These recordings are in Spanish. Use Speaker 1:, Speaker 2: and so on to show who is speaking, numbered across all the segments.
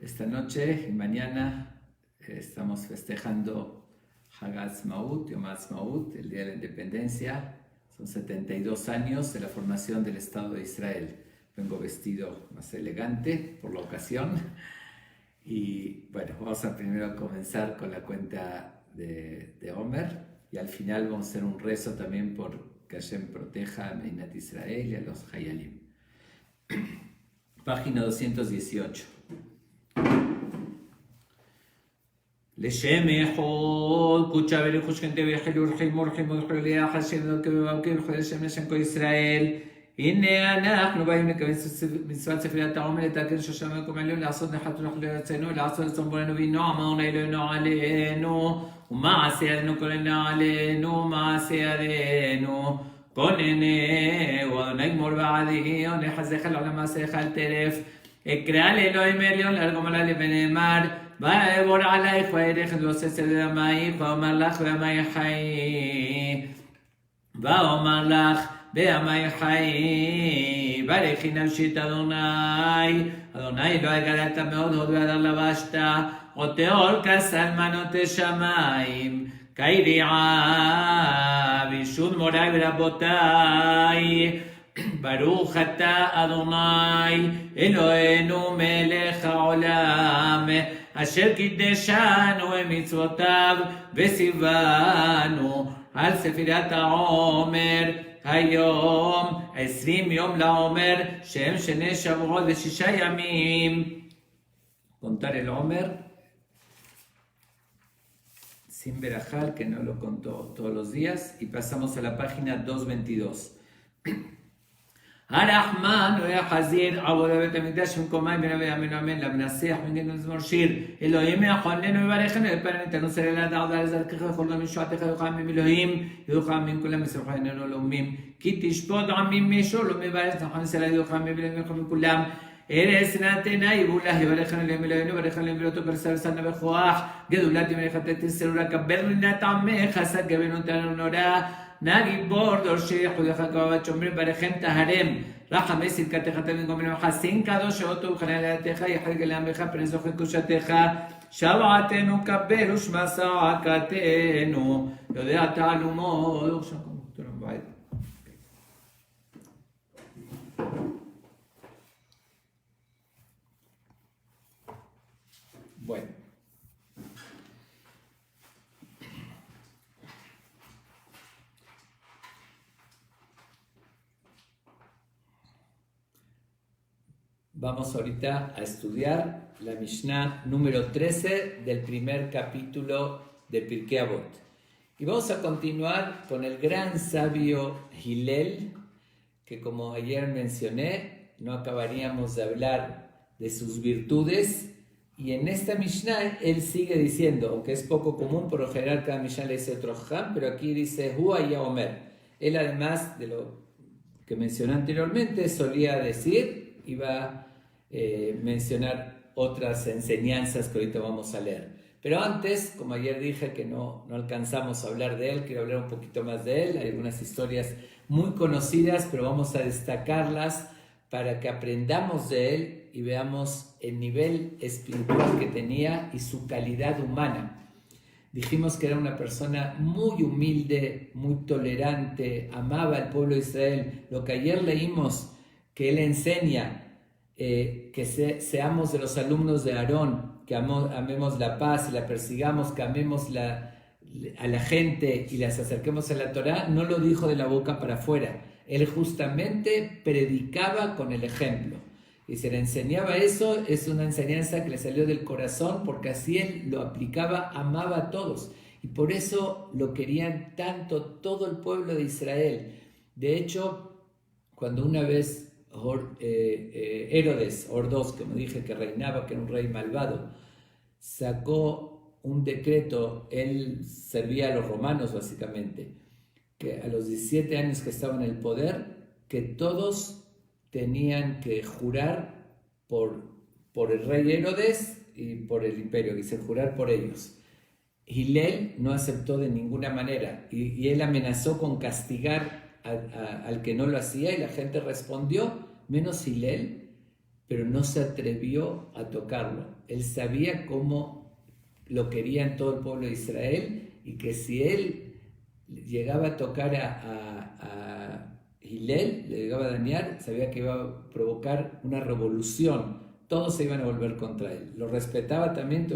Speaker 1: Esta noche y mañana estamos festejando Hag Ha'atzmaut, Yom Ha'atzmaut, el Día de la Independencia. Son 72 años de la formación del Estado de Israel. Vengo vestido más elegante por la ocasión. Y bueno, vamos a primero comenzar con la cuenta de Omer. Y al final vamos a hacer un rezo también por que Hashem proteja a Medinat Israel y a los Hayalim. Página 218. לשם יחוד קודשה וריחוש כנתה ויחלו ורחימו ורחימו ורחימו ליח השם וכבבאוקים וכל השם לשם כל ישראל. הנה אנחנו באים לקבל מצוות ספריית העומר לתקן שושם מקום עליון לעשות נחת ורח ליועצנו לעשות לצום בורנו וינועם העונה אלוהינו עלינו ומעשה ידינו כוננה עלינו מעשה ידינו כוננהו אדוני גמור בעדי ונחזך לעולם מעשיך אל טרף אקרא לאלוהים עליון להרגום עלי ונאמר ואעבור עלייך ואירך ועושה דמייך ואומר לך בימי חיי ואומר לך בימי חיי ברכי נפשי את אדוני אדוני לא הגדת מאוד הוד והדר לבשת ותאור כסל מנות שמיים כיריעה בישוד מוריי ורבותיי ברוך אתה אדוני אלוהינו מלך העולם אשר קידשנו במצוותיו וציוונו על ספירת העומר היום 20 יום לעומר שהם שני שבועות ו6 ימים. Contar el Omer sin verajal, que no lo contó todos los días, y pasamos a la página 222. הרחמן והחזיר עבודה בית המקדש במקומיים ונביא אמינו אמן למנצח ונגיד מזמור שיר אלוהים יחוננו וברכנו ופרם איתנו סלילת עבודה לזרקך וכל גם משועתך יוחמים אלוהים יוחמים כולם מסרחיננו לאומים כי תשפוט עמים משול ומבארץ נכון סלילת יוחמים ולמלחמים כולם ארץ נתנה יבולה יברכנו אלוהים אלוהינו וברכנו ולאותו פרסה וסנה בכוח גדולת מלאכת תסרו לקבל רינת עמך סגבנו תנו נורא נגיבור דורשי חודך כבבת שומרים ברכם תהרם רחמי סלקתך תבין גומרים לך סין קדוש שאותו וכנע לידך יחלק אליהם בך פרנס אוכל קושתך שבעתנו קבל ושמע צעקתנו יודע תעלומו Bueno. Vamos ahorita a estudiar la Mishnah número 13 del primer capítulo de Pirkei Avot. Y vamos a continuar con el gran sabio Hillel, que como ayer mencioné, no acabaríamos de hablar de sus virtudes. Y en esta Mishnah él sigue diciendo, aunque es poco común, por lo general cada Mishnah le dice otro Jam, pero aquí dice Hua y Omer. Él además de lo que mencioné anteriormente, solía decir, iba a mencionar otras enseñanzas que ahorita vamos a leer. Pero antes, como ayer dije que no alcanzamos a hablar de él, quiero hablar un poquito más de él. Hay algunas historias muy conocidas, pero vamos a destacarlas para que aprendamos de él y veamos el nivel espiritual que tenía y su calidad humana. Dijimos que era una persona muy humilde, muy tolerante, amaba al pueblo de Israel. Lo que ayer leímos, que él enseña, que seamos de los alumnos de Aarón, que amemos la paz y la persigamos, que amemos a la gente y las acerquemos a la Torá, no lo dijo de la boca para afuera. Él justamente predicaba con el ejemplo. Y si le enseñaba eso, es una enseñanza que le salió del corazón, porque así él lo aplicaba, amaba a todos. Y por eso lo querían tanto todo el pueblo de Israel. De hecho, cuando una vez Herodes, Ordos, como dije, que reinaba, que era un rey malvado, sacó un decreto, él servía a los romanos básicamente, que a los 17 años que estaban en el poder, que todos tenían que jurar por el rey Herodes y por el imperio, quise jurar por ellos. Hillel no aceptó de ninguna manera y él amenazó con castigar al que no lo hacía y la gente respondió, menos Hillel, pero no se atrevió a tocarlo. Él sabía cómo lo querían todo el pueblo de Israel y que si él llegaba a tocar a Hillel, le llegaba a dañar, sabía que iba a provocar una revolución. Todos se iban a volver contra él. Lo respetaba también,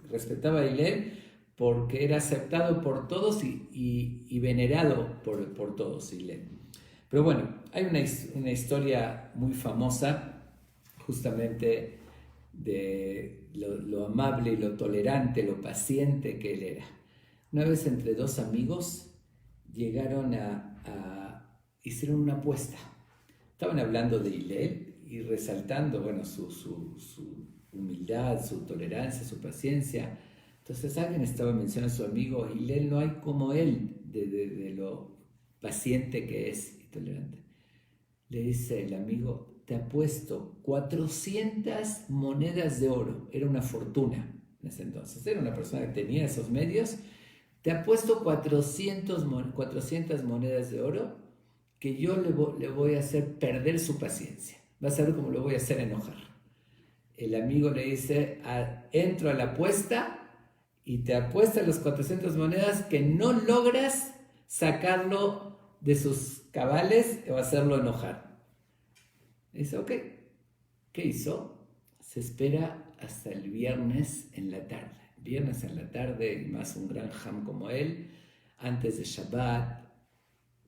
Speaker 1: respetaba a Hillel porque era aceptado por todos y venerado por todos Hillel. Pero bueno, hay una historia muy famosa justamente de lo amable y lo tolerante, lo paciente que él era. Una vez entre dos amigos llegaron hicieron una apuesta. Estaban hablando de Hillel y resaltando, bueno, su humildad, su tolerancia, su paciencia. Entonces alguien estaba mencionando a su amigo, Hillel no hay como él, de lo paciente que es y tolerante. Le dice el amigo, te apuesto 400 monedas de oro. Era una fortuna en ese entonces. Era una persona que tenía esos medios. Te apuesto 400 monedas de oro que yo le voy a hacer perder su paciencia. Vas a ver cómo lo voy a hacer enojar. El amigo le dice, entro a la apuesta y te apuesta las 400 monedas que no logras sacarlo de sus cabales o hacerlo enojar. Dice, ok. ¿Qué hizo? Se espera hasta el viernes en la tarde. Viernes en la tarde, y más un gran jam como él, antes de Shabbat,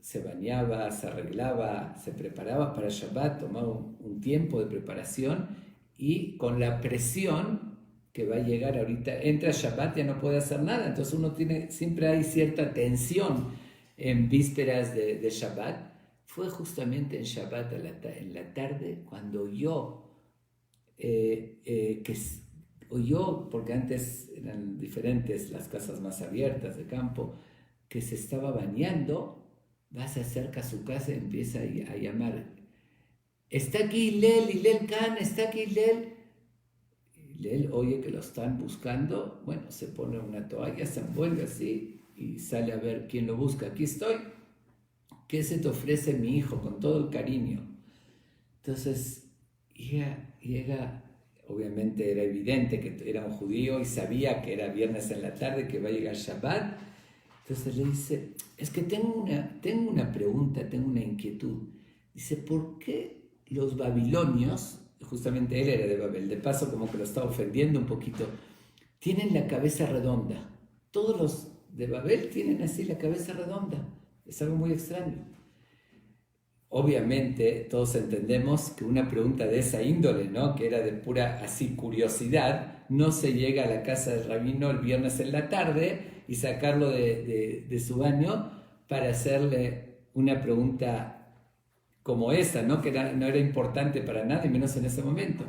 Speaker 1: se bañaba, se arreglaba, se preparaba para Shabbat, tomaba un tiempo de preparación y con la presión que va a llegar ahorita, entra Shabbat, ya no puede hacer nada, entonces siempre hay cierta tensión en vísperas de Shabbat. Fue justamente en Shabbat en la tarde cuando oyó, porque antes eran diferentes las casas más abiertas de campo, que se estaba bañando, se acerca a su casa y empieza a llamar, está aquí Hillel Khan, está aquí Hillel. Hillel oye que lo están buscando, bueno, se pone una toalla, se envuelve así y sale a ver quién lo busca. Aquí estoy. ¿Qué se te ofrece mi hijo? Con todo el cariño. Entonces llega, obviamente era evidente que era un judío y sabía que era viernes en la tarde, que va a llegar Shabbat. Entonces le dice, es que tengo una pregunta, tengo una inquietud. Dice, ¿por qué los babilonios, justamente él era de Babel, de paso como que lo estaba ofendiendo un poquito, tienen la cabeza redonda? Todos los de Babel tienen así la cabeza redonda. Es algo muy extraño. Obviamente todos entendemos que una pregunta de esa índole, ¿no?, que era de pura así curiosidad, no se llega a la casa del rabino el viernes en la tarde y sacarlo de su baño para hacerle una pregunta como esa, ¿no?, que no era importante para nadie, menos en ese momento.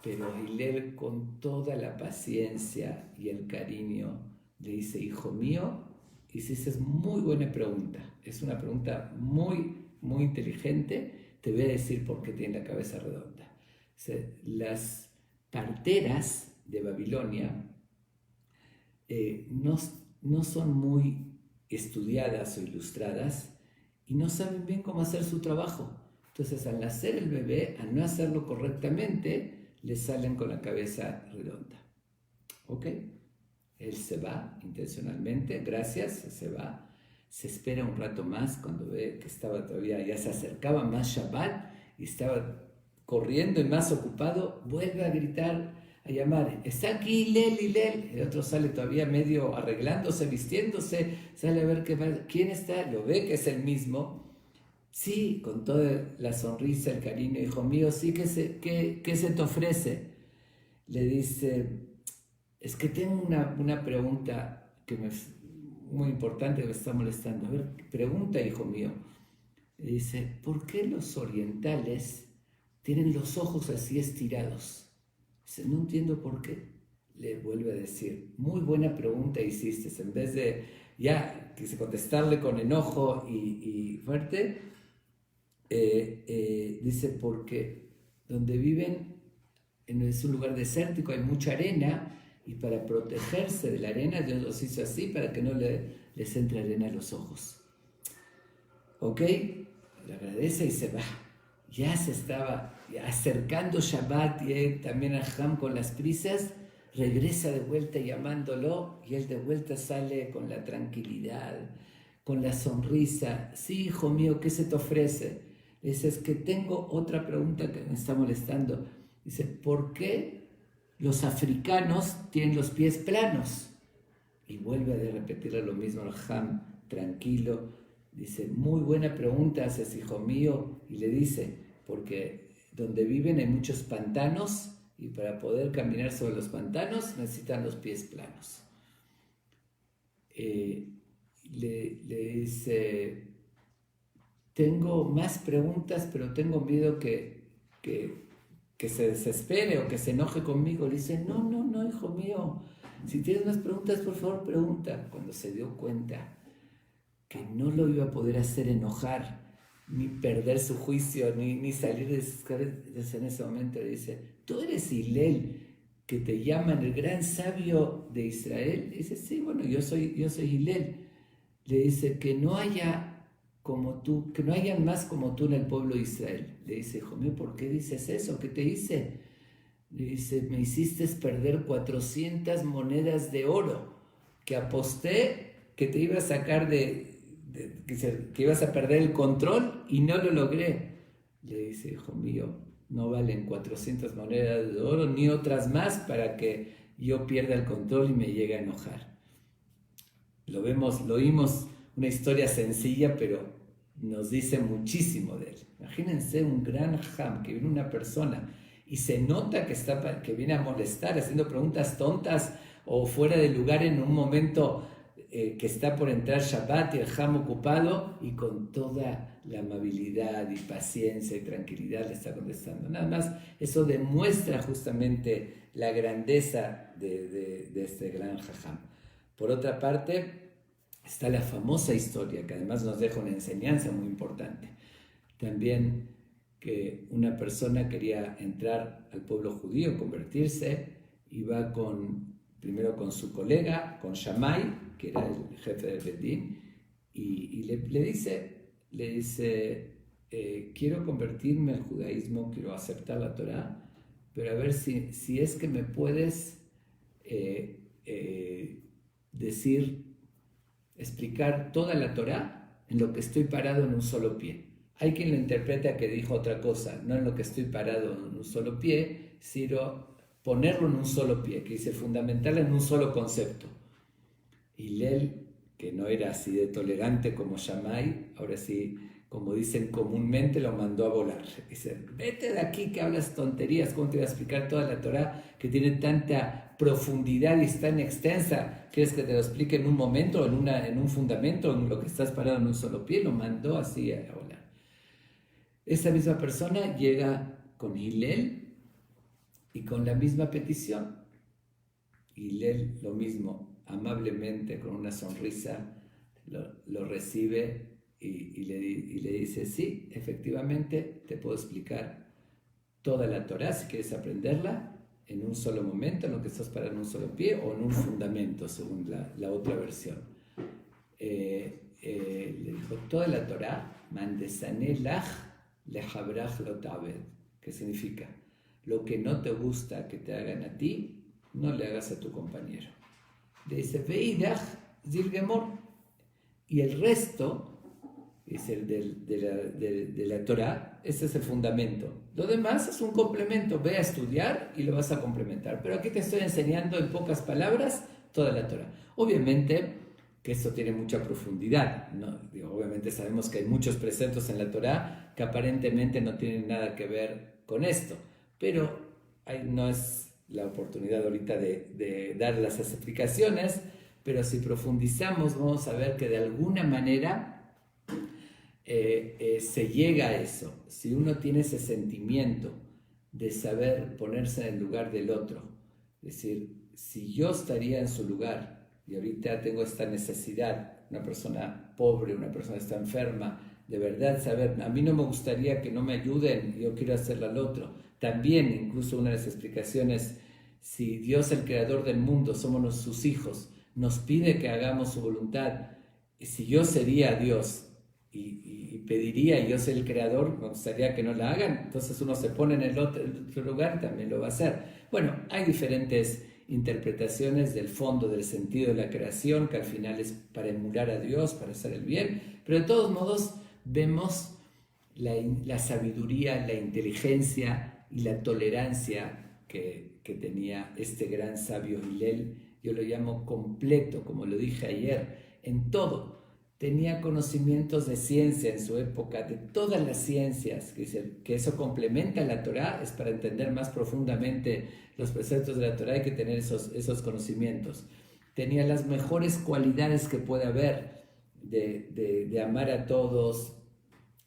Speaker 1: Pero Hillel, con toda la paciencia y el cariño, le dice, hijo mío, y si esa es muy buena pregunta, es una pregunta muy, muy inteligente, te voy a decir por qué tiene la cabeza redonda. O sea, las parteras de Babilonia no son muy estudiadas o ilustradas y no saben bien cómo hacer su trabajo. Entonces, al nacer el bebé, al no hacerlo correctamente, le salen con la cabeza redonda. ¿Ok? Él se va intencionalmente, gracias, se va, se espera un rato más cuando ve que estaba todavía, ya se acercaba más Shabbat y estaba corriendo y más ocupado, vuelve a gritar, a llamar, está aquí Hillel. El otro sale todavía medio arreglándose, vistiéndose, sale a ver quién está, lo ve que es el mismo. Sí, con toda la sonrisa, el cariño, hijo mío, sí, ¿qué se te ofrece? Le dice, es que tengo una pregunta muy importante que me está molestando. A ver, pregunta, hijo mío. Le dice, ¿por qué los orientales tienen los ojos así estirados? Dice, no entiendo por qué. Le vuelve a decir, muy buena pregunta hiciste. En vez de ya contestarle con enojo y fuerte, dice, porque donde viven es un lugar desértico, hay mucha arena, y para protegerse de la arena Dios los hizo así para que no les entre arena a los ojos. ¿Ok? Le agradece y se va. Ya se estaba acercando Shabbat y él también a Ham con las prisas, regresa de vuelta llamándolo y él de vuelta sale con la tranquilidad, con la sonrisa. Sí, hijo mío, ¿qué se te ofrece? Le dice, es que tengo otra pregunta que me está molestando. Dice, ¿por qué los africanos tienen los pies planos? Y vuelve a repetirle lo mismo al Ham, tranquilo. Dice, muy buena pregunta haces, hijo mío. Y le dice, porque donde viven hay muchos pantanos y para poder caminar sobre los pantanos necesitan los pies planos. Le dice, tengo más preguntas, pero tengo miedo que se desespere o que se enoje conmigo. Le dice, no, hijo mío, si tienes más preguntas, por favor, pregunta. Cuando se dio cuenta que no lo iba a poder hacer enojar, ni perder su juicio, ni salir de en ese momento, le dice, ¿tú eres Hillel, que te llaman el gran sabio de Israel? Le dice, sí, bueno, yo soy Hillel. Le dice, que no haya como tú, que no hayan más como tú en el pueblo de Israel. Le dice, hijo mío, ¿por qué dices eso? ¿Qué te hice? Le dice, me hiciste perder 400 monedas de oro, que aposté que te iba a sacar que ibas a perder el control y no lo logré. Le dice, hijo mío, no valen 400 monedas de oro ni otras más para que yo pierda el control y me llegue a enojar. Lo oímos, una historia sencilla, pero nos dice muchísimo de él. Imagínense un gran Ham, que viene una persona y se nota que viene a molestar, haciendo preguntas tontas o fuera de lugar en un momento que está por entrar Shabbat y el Ham ocupado, y con toda la amabilidad y paciencia y tranquilidad le está contestando. Nada más, eso demuestra justamente la grandeza de este gran Jajam. Por otra parte, está la famosa historia, que además nos deja una enseñanza muy importante. También que una persona quería entrar al pueblo judío, convertirse, y va primero con su colega, con Shammai, que era el jefe del Bedín, y le dice, quiero convertirme al judaísmo, quiero aceptar la Torá, pero a ver si es que me puedes explicar toda la Torá en lo que estoy parado en un solo pie. Hay quien lo interpreta que dijo otra cosa, no en lo que estoy parado en un solo pie, sino ponerlo en un solo pie, que dice fundamental en un solo concepto. Hillel, que no era así de tolerante como Shammai, ahora sí, como dicen comúnmente, lo mandó a volar. Dice, vete de aquí que hablas tonterías, ¿cómo te voy a explicar toda la Torá que tiene tanta profundidad y es tan extensa? ¿Quieres que te lo explique en un momento, en un fundamento, en lo que estás parado en un solo pie? Lo mandó así a volar. Esa misma persona llega con Hillel y con la misma petición. Hillel lo mismo, amablemente, con una sonrisa, lo recibe y le dice, sí, efectivamente te puedo explicar toda la Torá si quieres aprenderla en un solo momento, en lo que estás parado en un solo pie, o en un fundamento, según la otra versión. Le dijo, toda la Torá, mandesane lach lehabrach lo tabed, que significa, lo que no te gusta que te hagan a ti, no le hagas a tu compañero. Le dice, veidach zilgemor, y el resto es el de la Torá, ese es el fundamento. Lo demás es un complemento, ve a estudiar y lo vas a complementar. Pero aquí te estoy enseñando en pocas palabras toda la Torá. Obviamente que esto tiene mucha profundidad, ¿no? Obviamente sabemos que hay muchos preceptos en la Torá que aparentemente no tienen nada que ver con esto, pero no es la oportunidad ahorita de dar las explicaciones, pero si profundizamos vamos a ver que de alguna manera se llega a eso. Si uno tiene ese sentimiento de saber ponerse en el lugar del otro, es decir, si yo estaría en su lugar y ahorita tengo esta necesidad, una persona pobre, una persona que está enferma, de verdad saber, a mí no me gustaría que no me ayuden, yo quiero hacerle al otro. También, incluso una de las explicaciones, si Dios, el creador del mundo, somos sus hijos, nos pide que hagamos su voluntad, y si yo sería Dios, y pediría, y yo soy el creador, me gustaría que no la hagan, entonces uno se pone en el otro lugar y también lo va a hacer. Bueno, hay diferentes interpretaciones del fondo, del sentido de la creación, que al final es para emular a Dios, para hacer el bien, pero de todos modos vemos la sabiduría, la inteligencia y la tolerancia que tenía este gran sabio Hillel. Yo lo llamo completo, como lo dije ayer, en todo. Tenía conocimientos de ciencia en su época, de todas las ciencias, que eso complementa la Torá, es para entender más profundamente los preceptos de la Torá, hay que tener esos conocimientos. Tenía las mejores cualidades que puede haber de amar a todos,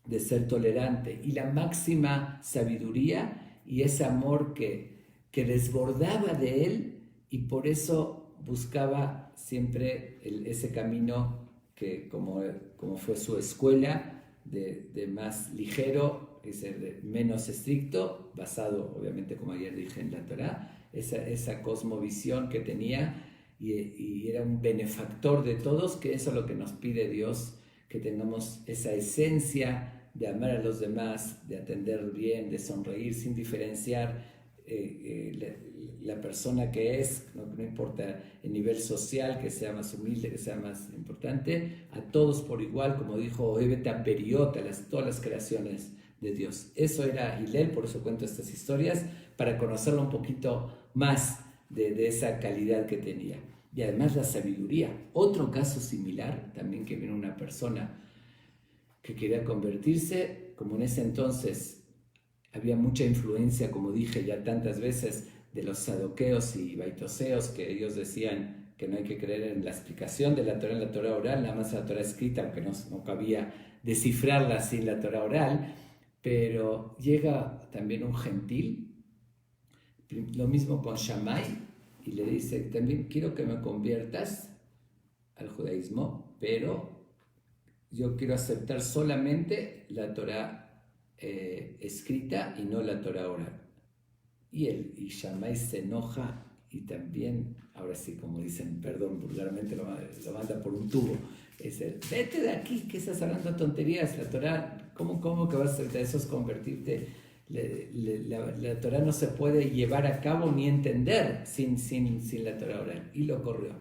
Speaker 1: de ser tolerante, y la máxima sabiduría y ese amor que desbordaba de él, y por eso buscaba siempre ese camino que como fue su escuela, de más ligero, es de menos estricto, basado obviamente, como ayer dije, en la Torá, esa cosmovisión que tenía, y era un benefactor de todos, que eso es lo que nos pide Dios, que tengamos esa esencia de amar a los demás, de atender bien, de sonreír sin diferenciar la persona que es, no importa el nivel social, que sea más humilde, que sea más importante, a todos por igual, como dijo Oeveta Periota, todas las creaciones de Dios. Eso era Hillel, por eso cuento estas historias, para conocerlo un poquito más de esa calidad que tenía. Y además la sabiduría. Otro caso similar, también, que vino una persona que quería convertirse, como en ese entonces había mucha influencia, como dije ya tantas veces, de los saduceos y baitoseos, que ellos decían que no hay que creer en la explicación de la Torá oral, nada más la Torá escrita, aunque no cabía descifrarla sin la Torá oral. Pero llega también un gentil, lo mismo con Shammai, y le dice: también quiero que me conviertas al judaísmo, pero yo quiero aceptar solamente la Torá escrita y no la Torá oral. Y Shammai se enoja, y también, ahora sí, como dicen, perdón, vulgarmente lo manda por un tubo. Dice: vete de aquí, que estás hablando tonterías, la Torá, ¿cómo que vas a hacer de eso? Es convertirte. La Torá no se puede llevar a cabo ni entender sin la Torá oral. Y lo corrió.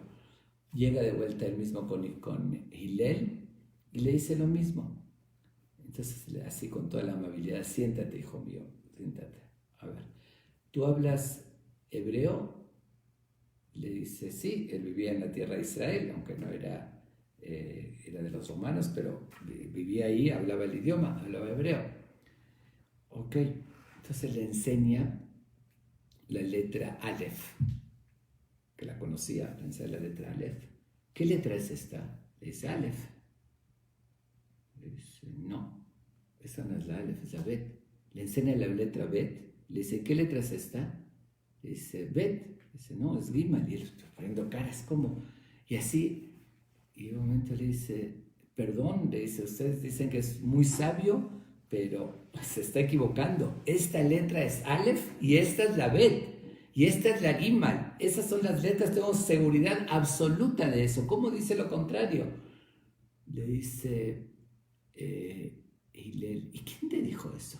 Speaker 1: Llega de vuelta él mismo con Hillel y le dice lo mismo. Entonces, así con toda la amabilidad: siéntate, hijo mío, siéntate. A ver, ¿tú hablas hebreo? Le dice: sí, él vivía en la tierra de Israel, aunque no era de los romanos, pero vivía ahí, hablaba el idioma, hablaba hebreo. Ok, entonces le enseña la letra Aleph, que la conocía, le enseña la letra Aleph. ¿Qué letra es esta? Le dice: Aleph. Le dice: no, esa no es la Aleph, es la Bet. Le enseña la letra Bet. Le dice: ¿qué letra es esta? Le dice: Bet. Le dice: no, es Gimal. Y él está poniendo caras, como. Y así, y en un momento le dice: perdón, le dice, ustedes dicen que es muy sabio, pero se está equivocando. Esta letra es Aleph y esta es la Bet. Y esta es la Gimal. Esas son las letras, tengo seguridad absoluta de eso. ¿Cómo dice lo contrario? Le dice Hillel: ¿y quién te dijo eso?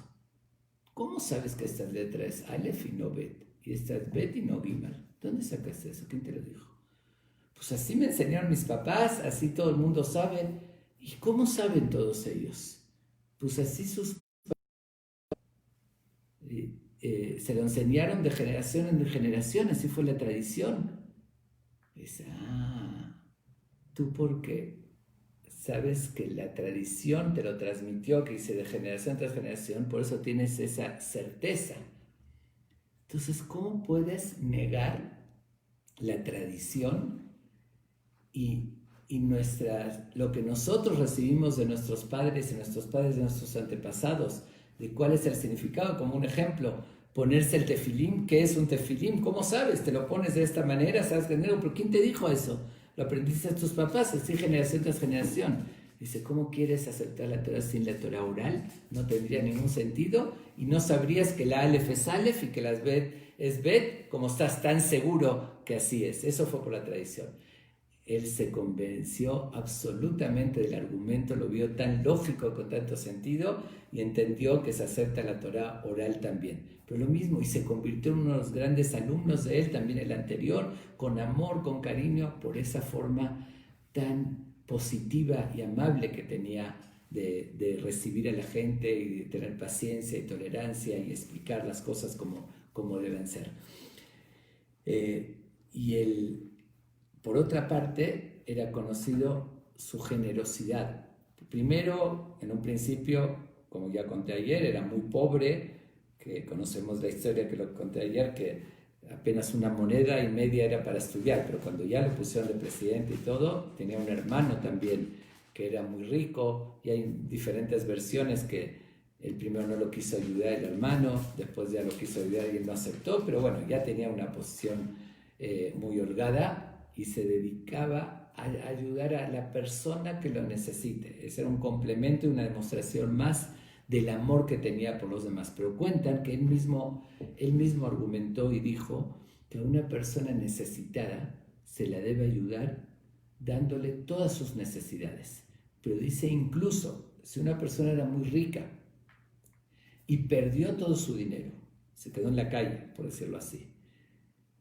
Speaker 1: ¿Cómo sabes que esta letra es Aleph y no Bet? Y esta es Bet y no Gimal. ¿Dónde sacaste eso? ¿Quién te lo dijo? Pues así me enseñaron mis papás, así todo el mundo sabe. ¿Y cómo saben todos ellos? Pues así sus se lo enseñaron de generación en generación, así fue la tradición. Dice: tú porque sabes que la tradición te lo transmitió, que dice de generación tras generación, por eso tienes esa certeza. Entonces, ¿cómo puedes negar la tradición y lo que nosotros recibimos de nuestros padres y nuestros padres de nuestros antepasados? ¿De cuál es el significado? Como un ejemplo, ponerse el tefilín. ¿Qué es un tefilín? ¿Cómo sabes? ¿Te lo pones de esta manera? ¿Sabes que no? ¿Pero quién te dijo eso? Lo aprendiste a tus papás, así generación tras generación. Dice: ¿cómo quieres aceptar la Torah sin la Torah oral? No tendría ningún sentido, y no sabrías que la Aleph es Aleph y que la Bet es Bet, como estás tan seguro que así es. Eso fue por la tradición. él se convenció absolutamente del argumento, lo vio tan lógico, con tanto sentido, y entendió que se acepta la Torá oral también. Pero lo mismo, y se convirtió en uno de los grandes alumnos de él, también el anterior, con amor, con cariño, por esa forma tan positiva y amable que tenía de recibir a la gente y de tener paciencia y tolerancia y explicar las cosas como deben ser. Por otra parte, era conocido su generosidad. Primero, en un principio, como ya conté ayer, era muy pobre, que conocemos la historia que lo conté ayer, que apenas una moneda y media era para estudiar, pero cuando ya lo pusieron de presidente y todo, tenía un hermano también que era muy rico, y hay diferentes versiones que el primero no lo quiso ayudar el hermano, después ya lo quiso ayudar y él no aceptó, pero bueno, ya tenía una posición muy holgada y se dedicaba a ayudar a la persona que lo necesite. Ese era un complemento y una demostración más del amor que tenía por los demás. Pero cuentan que él mismo argumentó y dijo que a una persona necesitada se la debe ayudar dándole todas sus necesidades. Pero dice incluso, si una persona era muy rica y perdió todo su dinero, se quedó en la calle, por decirlo así,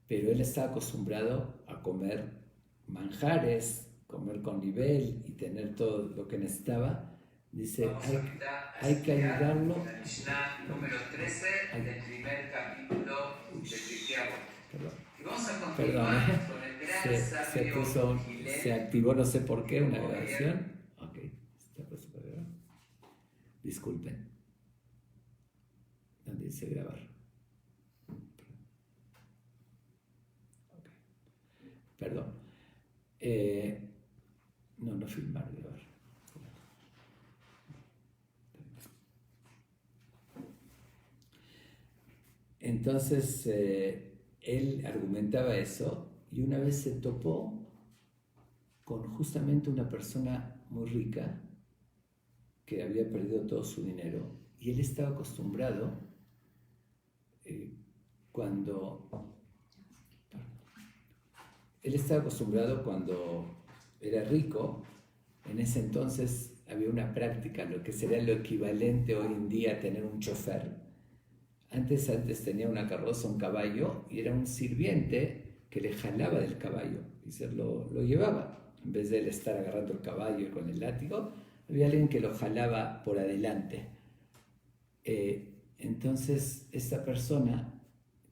Speaker 1: pero él estaba acostumbrado a comer manjares, comer con nivel y tener todo lo que necesitaba, dice, hay que ayudarlo. La Mishnah número 13 del primer capítulo de Pirkei Avot. Y vamos a continuar con el gran sabio Hillel. Se activó, no sé por qué, una grabación. Ok, está puesto para grabar. Disculpen. ¿Dónde dice grabar? Okay. Perdón. No filmar, grabar. Entonces, él argumentaba eso, y una vez se topó con justamente una persona muy rica que había perdido todo su dinero, y él estaba acostumbrado cuando era rico. En ese entonces había una práctica, lo que sería lo equivalente hoy en día a tener un chofer. Antes tenía una carroza, un caballo, y era un sirviente que le jalaba del caballo y se lo llevaba. En vez de él estar agarrando el caballo con el látigo, había alguien que lo jalaba por adelante. Entonces, esta persona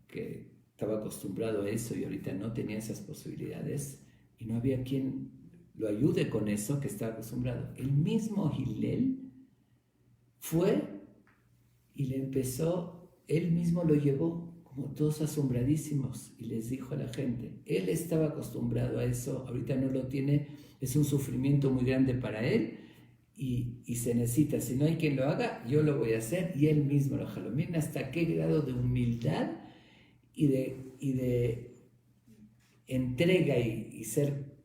Speaker 1: que estaba acostumbrado a eso y ahorita no tenía esas posibilidades y no había quien lo ayude con eso que estaba acostumbrado. El mismo Hillel fue y le empezó, él mismo lo llevó, como todos asombradísimos, y les dijo a la gente, él estaba acostumbrado a eso, ahorita no lo tiene, es un sufrimiento muy grande para él, y se necesita, si no hay quien lo haga, yo lo voy a hacer, y él mismo lo jaló. Miren hasta qué grado de humildad y de entrega y ser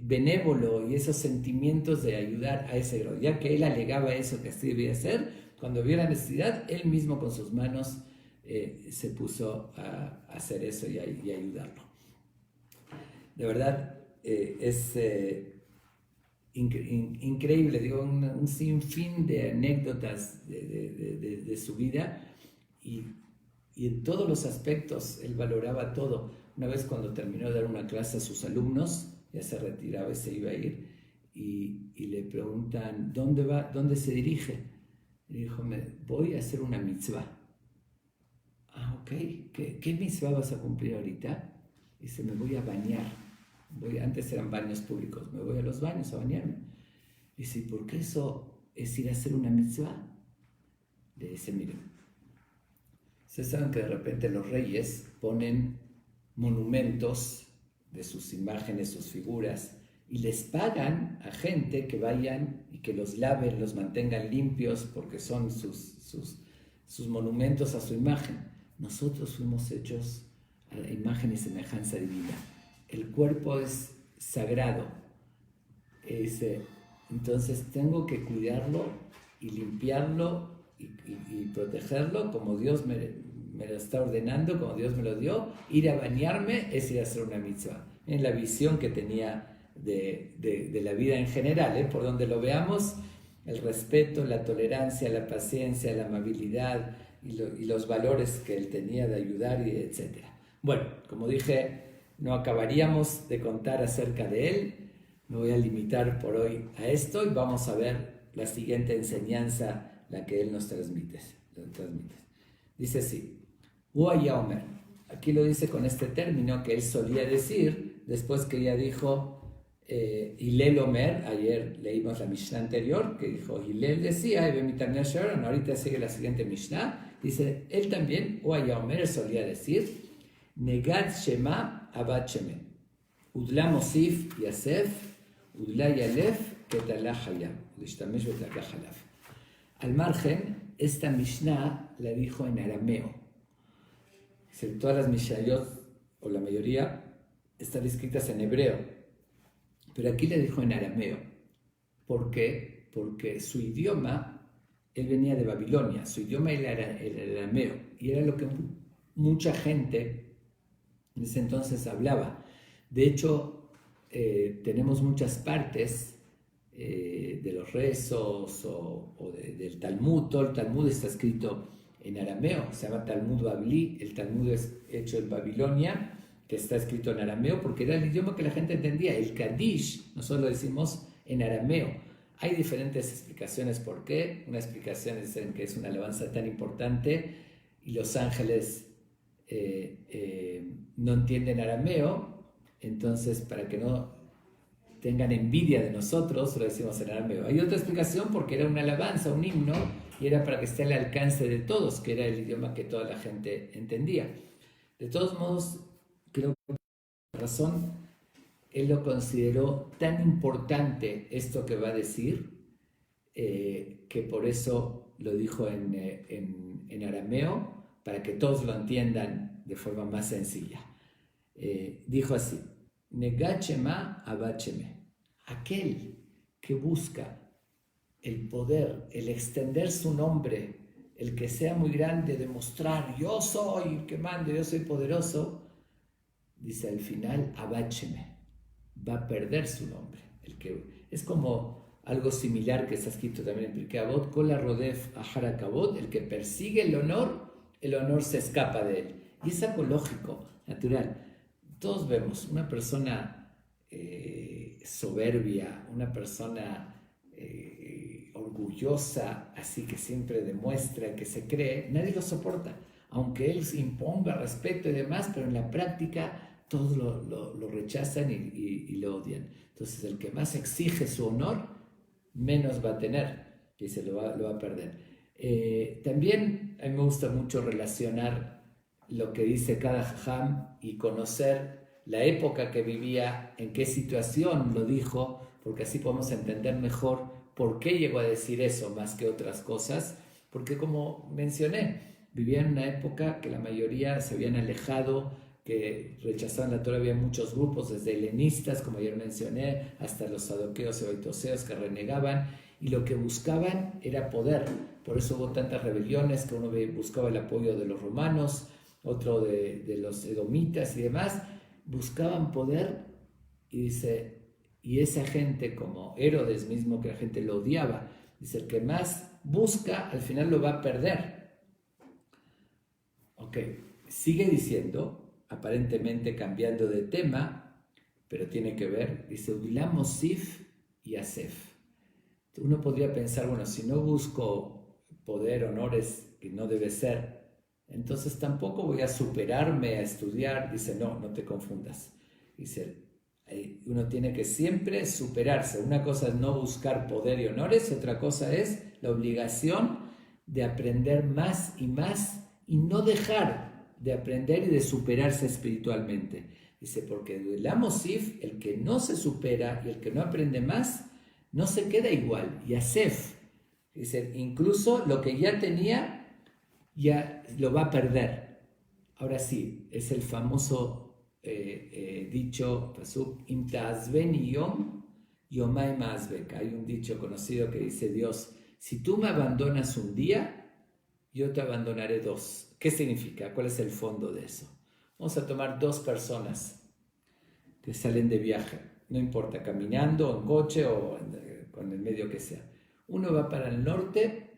Speaker 1: benévolo, y esos sentimientos de ayudar a ese grado. Ya que él alegaba eso que así debía ser, cuando vio la necesidad, él mismo con sus manos se puso a hacer eso y ayudarlo. De verdad, es increíble, digo, un sinfín de anécdotas de su vida, y en todos los aspectos él valoraba todo. Una vez, cuando terminó de dar una clase a sus alumnos, ya se retiraba y se iba a ir, y le preguntan, ¿dónde va? ¿Dónde se dirige? Y dijo, voy a hacer una mitzvah. Ah, ok, ¿qué mitzvah vas a cumplir ahorita? Dice, me voy a bañar. Antes eran baños públicos, me voy a los baños a bañarme. Dice, ¿por qué eso es ir a hacer una mitzvah? Le dice, miren, ustedes saben que de repente los reyes ponen monumentos de sus imágenes, sus figuras, y les pagan a gente que vayan y que los laven, los mantengan limpios, porque son sus monumentos a su imagen. Nosotros fuimos hechos a la imagen y semejanza divina. El cuerpo es sagrado. Entonces tengo que cuidarlo y limpiarlo y protegerlo como Dios me lo está ordenando, como Dios me lo dio. Ir a bañarme es ir a hacer una mitzvah. En la visión que tenía de la vida en general, por donde lo veamos, el respeto, la tolerancia, la paciencia, la amabilidad y los valores que él tenía de ayudar, y etc. Bueno, como dije, no acabaríamos de contar acerca de él. Me voy a limitar por hoy a esto y vamos a ver la siguiente enseñanza, la que él nos transmite. Dice así: Uaya Omer. Aquí lo dice con este término que él solía decir después que ya dijo Hillel Omer. Ayer leímos la Mishnah anterior que dijo Hillel decía, y Bemitamner Sharon, ahorita sigue la siguiente Mishnah. Dice él también, Uaya Omer, solía decir Negad Shema Abad Sheme Udla Mosif Yasef Udla Yalef Ketalá Hayam Udishtamesh Betlaka Halaf. Al margen, esta Mishnah la dijo en arameo. Todas las Mishnayot, o la mayoría, están escritas en hebreo, pero aquí la dijo en arameo. ¿Por qué? Porque su idioma, él venía de Babilonia, su idioma era el arameo, y era lo que mucha gente en ese entonces hablaba. De hecho, tenemos muchas partes de los rezos o del Talmud. Todo el Talmud está escrito en arameo, se llama Talmud Babli. El Talmud es hecho en Babilonia, que está escrito en arameo porque era el idioma que la gente entendía. El Kadish, nosotros lo decimos en arameo. Hay diferentes explicaciones por qué. Una explicación es en que es una alabanza tan importante y los ángeles no entienden arameo, entonces para que no tengan envidia de nosotros, lo decimos en arameo. Hay otra explicación porque era una alabanza, un himno, y era para que esté al alcance de todos, que era el idioma que toda la gente entendía. De todos modos, creo que por razón él lo consideró tan importante esto que va a decir, que por eso lo dijo en arameo, para que todos lo entiendan de forma más sencilla. Dijo así: Negachema abacheme. Aquel que busca el poder, el extender su nombre, el que sea muy grande, demostrar yo soy el que mando, yo soy poderoso, dice al final, abacheme, va a perder su nombre. Es como algo similar que está escrito también en Pirkei Avot, Kol harodef ahar hakavod, el que persigue el honor se escapa de él. Y es algo lógico, natural. Todos vemos una persona soberbia, una persona orgullosa, así que siempre demuestra que se cree, nadie lo soporta, aunque él se imponga respeto y demás, pero en la práctica todos lo rechazan y lo odian. Entonces el que más exige su honor, menos va a tener, y se lo va a perder. También a mí me gusta mucho relacionar lo que dice cada jajam y conocer la época que vivía, en qué situación lo dijo, porque así podemos entender mejor por qué llegó a decir eso más que otras cosas. Porque como mencioné, vivía en una época que la mayoría se habían alejado, que rechazaban la Torah. Había muchos grupos, desde helenistas, como ayer mencioné, hasta los saduceos y baitoseos que renegaban, y lo que buscaban era poder. Por eso hubo tantas rebeliones, que uno buscaba el apoyo de los romanos, otro de los edomitas y demás. Buscaban poder, y dice, y esa gente, como Herodes mismo, que la gente lo odiaba, dice, el que más busca, al final lo va a perder. Ok, sigue diciendo, aparentemente cambiando de tema, pero tiene que ver, dice, Ulam Mosif y Asef. Uno podría pensar, bueno, si no busco poder, honores, que no debe ser, entonces tampoco voy a superarme a estudiar. Dice, no te confundas. Dice, uno tiene que siempre superarse. Una cosa es no buscar poder y honores, y otra cosa es la obligación de aprender más y no dejar de aprender y de superarse espiritualmente. Dice, porque el Amosif, el que no se supera y el que no aprende más, no se queda igual. Y Asef, dice, incluso lo que ya tenía, ya lo va a perder. Ahora sí, es el famoso dicho, Im ta'azveni yom, yomay ma'azvek. Hay un dicho conocido que dice Dios, si tú me abandonas un día, yo te abandonaré dos. ¿Qué significa? ¿Cuál es el fondo de eso? Vamos a tomar dos personas que salen de viaje. no importa, caminando, en coche o con el medio que sea. Uno va para el norte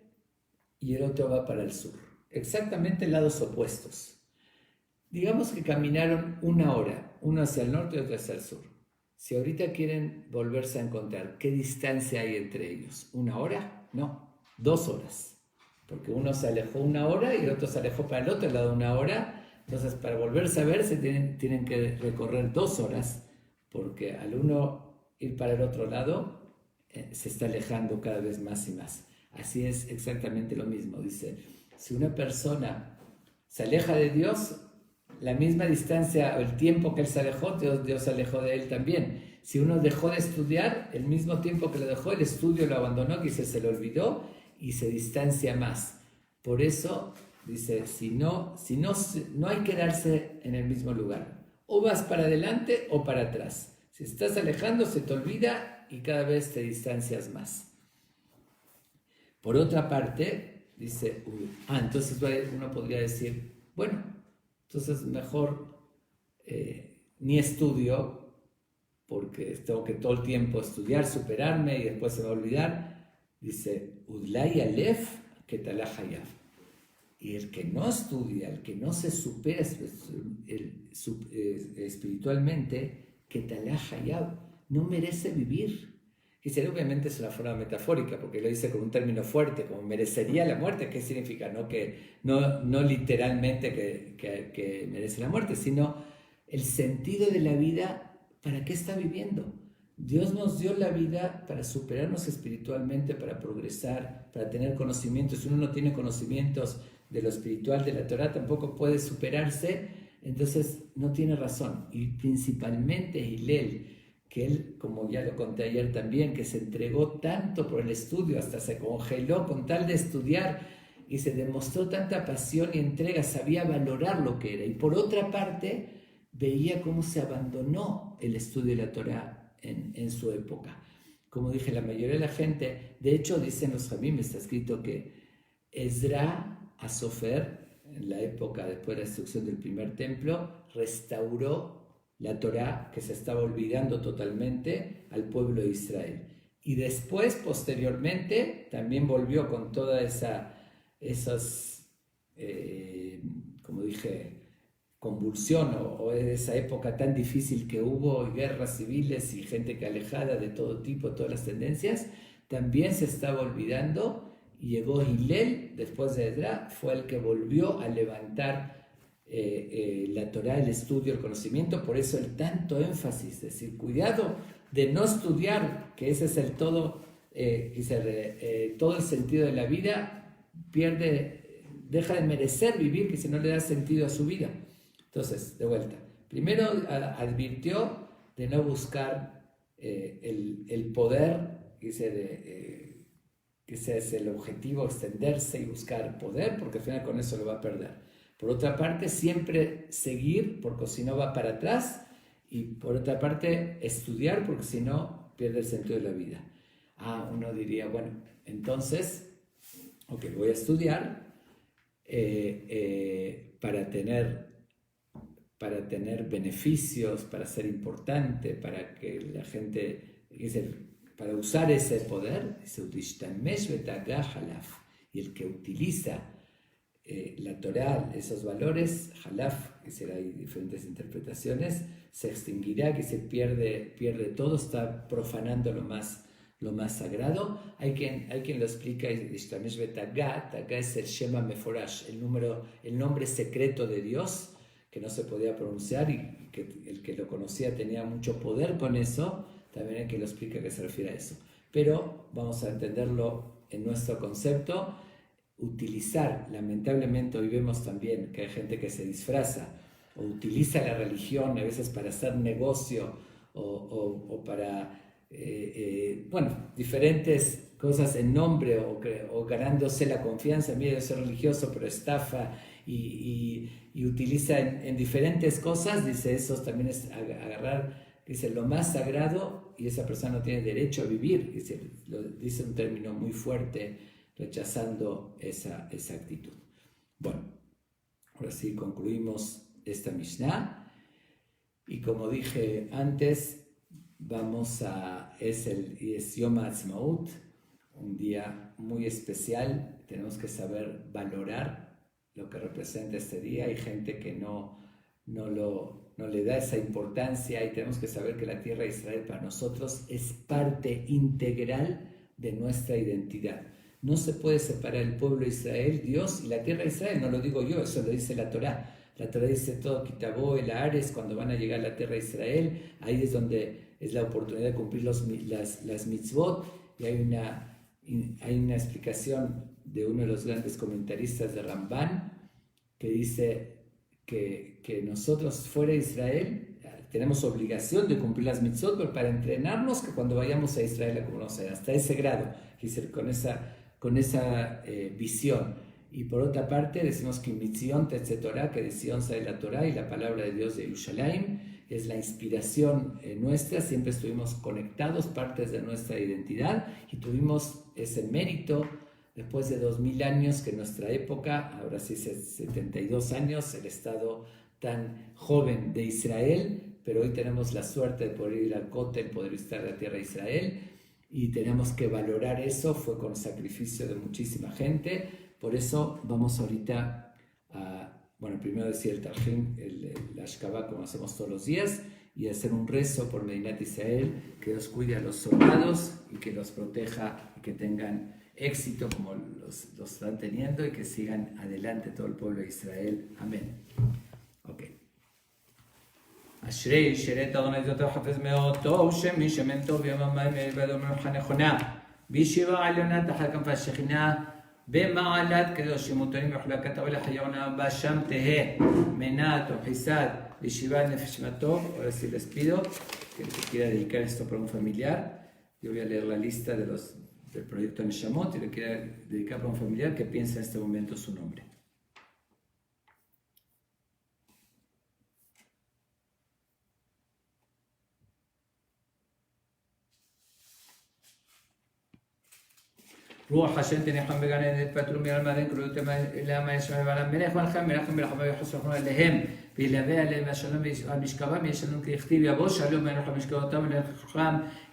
Speaker 1: y el otro va para el sur, exactamente lados opuestos. Digamos que caminaron 1 hora, uno hacia el norte y otro hacia el sur. Si ahorita quieren volverse a encontrar, ¿qué distancia hay entre ellos? ¿1 hora? No, 2 horas. Porque uno se alejó 1 hora y el otro se alejó para el otro lado 1 hora. Entonces, para volverse a ver, tienen que recorrer 2 horas, porque al uno ir para el otro lado, se está alejando cada vez más y más. Así es exactamente lo mismo. Dice, si una persona se aleja de Dios, la misma distancia o el tiempo que él se alejó, Dios se alejó de él también. Si uno dejó de estudiar, el mismo tiempo que lo dejó, el estudio lo abandonó, quizás se lo olvidó y se distancia más. Por eso, dice, no hay que quedarse en el mismo lugar. O vas para adelante o para atrás. Si estás alejando, se te olvida y cada vez te distancias más. Por otra parte, dice, entonces uno podría decir, bueno, entonces mejor ni estudio, porque tengo que todo el tiempo estudiar, superarme y después se va a olvidar. Dice, Udlay Alef Ketalá Hayav. Y el que no estudia, el que no se supera espiritualmente, Ketalá Hayav, no merece vivir. Y obviamente es una forma metafórica, porque lo dice con un término fuerte, como merecería la muerte. ¿Qué significa? No literalmente que merece la muerte, sino el sentido de la vida, ¿para qué está viviendo? Dios nos dio la vida para superarnos espiritualmente, para progresar, para tener conocimientos. Si uno no tiene conocimientos de lo espiritual, de la Torah, tampoco puede superarse, entonces no tiene razón. Y principalmente Hillel, que él, como ya lo conté ayer también, que se entregó tanto por el estudio, hasta se congeló con tal de estudiar y se demostró tanta pasión y entrega, sabía valorar lo que era. Y por otra parte, veía cómo se abandonó el estudio de la Torah en su época. Como dije, la mayoría de la gente, de hecho dicen los Jamim, está escrito que Ezra Asofer, en la época después de la destrucción del primer templo, restauró la Torá, que se estaba olvidando totalmente, al pueblo de Israel. Y después, posteriormente, también volvió con toda esas, como dije, convulsión o esa época tan difícil que hubo, guerras civiles y gente que alejada de todo tipo, todas las tendencias, también se estaba olvidando. Y llegó Hillel, después de Edra, fue el que volvió a levantar la Torá, el estudio, el conocimiento. Por eso el tanto énfasis, es decir, cuidado de no estudiar, que ese es el todo, todo el sentido de la vida, deja de merecer vivir, que si no le da sentido a su vida. Entonces, de vuelta, primero advirtió de no buscar el poder, que ese es el objetivo, extenderse y buscar poder, porque al final con eso lo va a perder. Por otra parte, siempre seguir, porque si no va para atrás. Y por otra parte, estudiar, porque si no, pierde el sentido de la vida. Uno diría, bueno, entonces, voy a estudiar para tener beneficios, para ser importante, para que la gente, para usar ese poder, y el que utiliza la Torá, esos valores, halaf, hay diferentes interpretaciones, se extinguirá, que se pierde todo, está profanando lo más sagrado. Hay quien lo explica, Taga es el Shema Meforash, el nombre secreto de Dios, que no se podía pronunciar y que el que lo conocía tenía mucho poder con eso. También hay quien lo explica que se refiere a eso. Pero vamos a entenderlo en nuestro concepto. Utilizar, lamentablemente hoy vemos también que hay gente que se disfraza o utiliza la religión a veces para hacer negocio o para, diferentes cosas en nombre o ganándose la confianza. Mira, yo soy religioso, pero estafa y utiliza en diferentes cosas. Dice, eso también es agarrar, dice, lo más sagrado, y esa persona no tiene derecho a vivir. Dice un término muy fuerte, rechazando esa actitud. Bueno, ahora sí concluimos esta Mishnah. Y como dije antes, es Yom HaAtzmaut, un día muy especial. Tenemos que saber valorar lo que representa este día. Hay gente que no le da esa importancia, y tenemos que saber que la tierra de Israel para nosotros es parte integral de nuestra identidad. No se puede separar el pueblo de Israel, Dios, y la tierra de Israel. No lo digo yo, eso lo dice la Torá. La Torá dice todo, Kitabó, el Ares, cuando van a llegar a la tierra de Israel, ahí es donde es la oportunidad de cumplir las mitzvot. Y hay una explicación de uno de los grandes comentaristas de Ramban, que dice que nosotros fuera de Israel tenemos obligación de cumplir las mitzvot, pero para entrenarnos que cuando vayamos a Israel la cumplamos hasta ese grado, con esa visión. Y por otra parte decimos que Mitzion Tetze Torah, que de Sion sale la Torah, y la palabra de Dios de Yerushalayim es la inspiración nuestra. Siempre estuvimos conectados, partes de nuestra identidad, y tuvimos ese mérito después de 2000 años, que en nuestra época, ahora sí 72 años, el estado tan joven de Israel, pero hoy tenemos la suerte de poder ir al Kotel, poder estar en la tierra de Israel, y tenemos que valorar eso. Fue con sacrificio de muchísima gente. Por eso vamos ahorita a, primero decir el Tarjim, la Ashkabá, como hacemos todos los días, y hacer un rezo por Medinat Israel, que Dios cuide a los soldados y que los proteja y que tengan éxito como los están teniendo, y que sigan adelante todo el pueblo de Israel. Amén. Ok. אשרי שירת אדוני זאת וחפץ מאוד טוב שמי שמן טוב יום המים מלבד ומנוחה נכונה בישיבה עליונה תחת כנף השכינה במעלת קדושים ותולים מחולקת אבל חיונה בה שם תהא מנת וחיסד בישיבה נפש מה-טוב. Ahora sí les pido que quiera dedicar esto para un familiar. Yo voy a leer la lista del proyecto Neshamot, y le quiera dedicar para un familiar que piense en este momento su nombre. רוח השם תניחם בגן עדן יתפטרו מעלמא קרויותם למה ישמע בעלם מלך מלכם מלכים מלחמה ויחסוכנו אליהם וילווה עליהם השלום המשכבם יהיה שלום ככתיב יבוא שלום מלך המשכבותם ולכם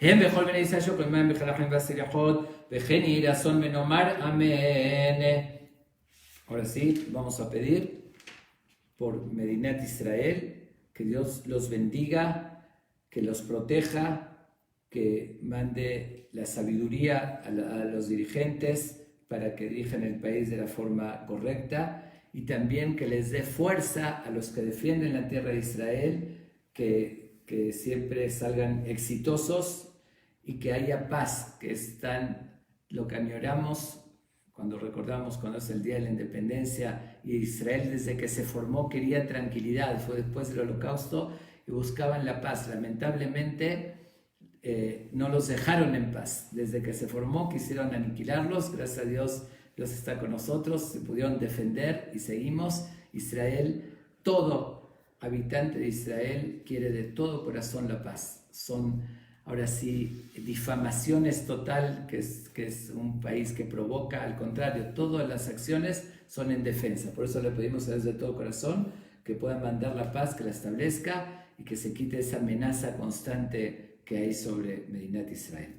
Speaker 1: הם וכל בני ישראל שוקרים מהם בחלכים והסליחות וכן יהי רצון ונאמר אמן. Ahora sí, vamos a pedir por Medinat Israel, que Dios los bendiga, que los proteja, que mande la sabiduría a los dirigentes para que dirijan el país de la forma correcta, y también que les dé fuerza a los que defienden la tierra de Israel, que siempre salgan exitosos y que haya paz, que es lo que añoramos cuando recordamos cuando es el Día de la Independencia, y Israel desde que se formó quería tranquilidad, fue después del Holocausto, y buscaban la paz. Lamentablemente no los dejaron en paz. Desde que se formó quisieron aniquilarlos. Gracias a Dios, Dios está con nosotros, se pudieron defender y seguimos. Israel, todo habitante de Israel quiere de todo corazón la paz. Son, ahora sí, difamaciones total, que es un país que provoca. Al contrario, todas las acciones son en defensa. Por eso le pedimos a Dios de todo corazón que pueda mandar la paz, que la establezca, y que se quite esa amenaza constante que hay sobre Medinat Israel.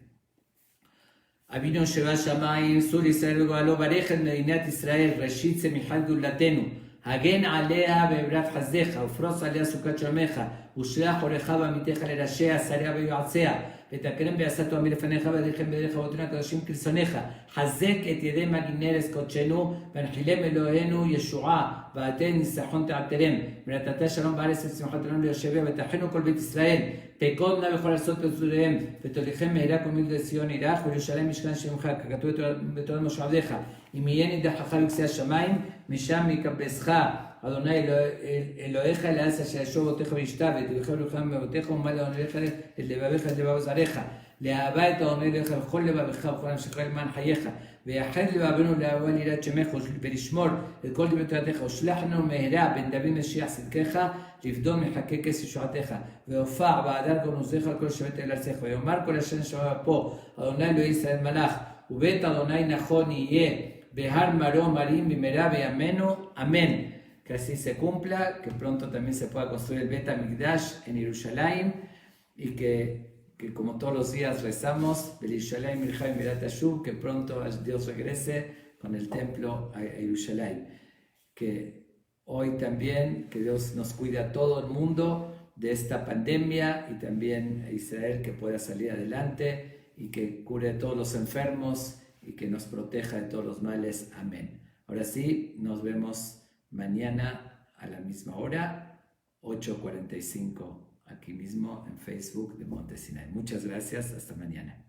Speaker 1: Avinu Sheva Shamayim, Sur Israel Goalo, Barejet Medinat Israel, Reshit Semihal Gulatenu, Hagen Alea Bebrat Hazdeja, Ufros Alea Sukat Shameja, Ushlach Oreja Bamiteja Lerashea, Sarea Beyoatzea, ותקרם בעשת תואמי לפניך ודריכם בדרך אבותינו הקדושים כרצונך. חזק את ידי מגינרס קודשנו והנחילם אלוהינו ישועה ואתן ניסחון תעתרם ונתת שלום בארץ ושמחת עולם ליושביה ותחנו כל בית ישראל פקוד נא בכל ארצות פזוריהם ותוליכם מהרה כל מגדל ציון ירח וירושלים משכן שמך ככתוב בתורת משה עבדיך אם יהיה נידחך בקצה השמיים משם יקבצך אדוני אלוהיך אל הארץ אשר ישוב אותך וישתה ותלכם ולכם מאבותיך ומלא אדוניך את לבביך את לבב זרעך לאהבה את אדוני אלוהיך בכל לבבך ובכל נפשך למען חייך ויחד לבבנו לאהבה ליראת שמך ולשמור את כל דברי תורתך ושלחנו מהרה בן דוד משיח צדקך לפדון מחכה כס ישועתך והופע באדר גנוזך על כל שבט אל ארצך ויאמר כל אשר נשמע פה אדוני אלוהי ישראל מלך ובית אדוני נכון יהיה בהר מרום הרים במהרה בימינו אמן. Que así se cumpla, que pronto también se pueda construir el Bet HaMikdash en Jerusalén, y que que como todos los días rezamos, que pronto Dios regrese con el templo a Jerusalén. Que hoy también, que Dios nos cuide a todo el mundo de esta pandemia y también a Israel que pueda salir adelante y que cure a todos los enfermos y que nos proteja de todos los males. Amén. Ahora sí, nos vemos mañana a la misma hora, 8:45, aquí mismo en Facebook de Monte Sinai. Muchas gracias, hasta mañana.